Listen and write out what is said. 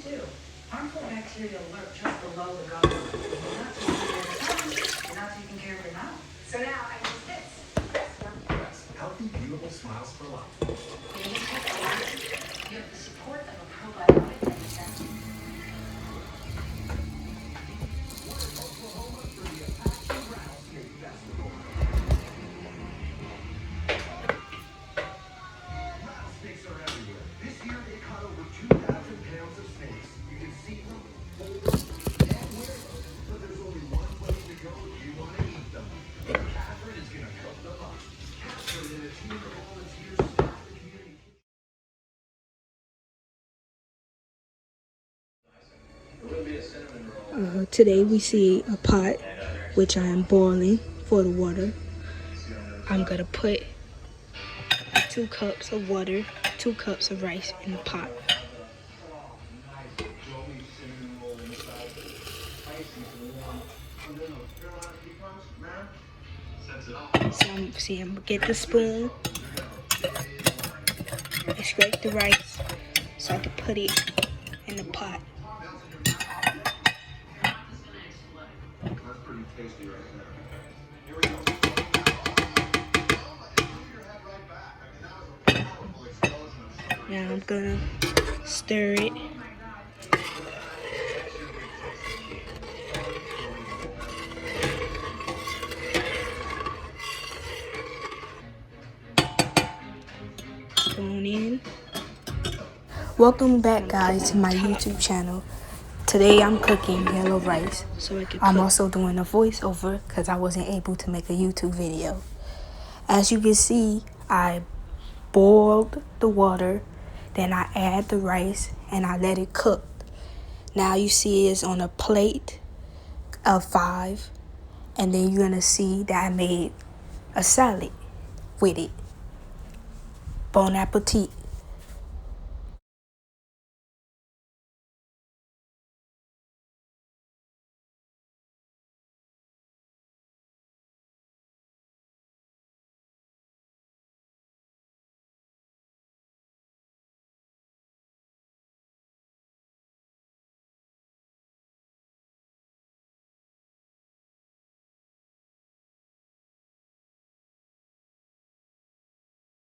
too. Harmful bacteria lurk just below the gullet. You're not taking care of your mouth. So now I use this. Yes, healthy, beautiful smiles for life. You have the support of a probiotic and Rattlesnakes are everywhere. This year they caught over 2,000 pounds of snakes. You can see them, hold them, and wear them. But there's only one place to go if you want to eat them. Catherine is going to cook them up. Catherine and a team of volunteers staff the community. Today we see a pot which I am boiling for the water. I'm gonna put 2 cups of water, 2 cups of rice in the pot. So I'm gonna get the spoon and scrape the rice so I can put it in the pot. That's pretty tasty right there. Here we go. Now I'm gonna stir it. Spoon in. Welcome back, guys, to my YouTube channel. Today I'm cooking yellow rice. I'm also doing a voiceover because I wasn't able to make a YouTube video. As you can see, I boiled the water, then I add the rice and I let it cook. Now you see it's on a plate of 5, and then you're gonna see that I made a salad with it. Bon appetit.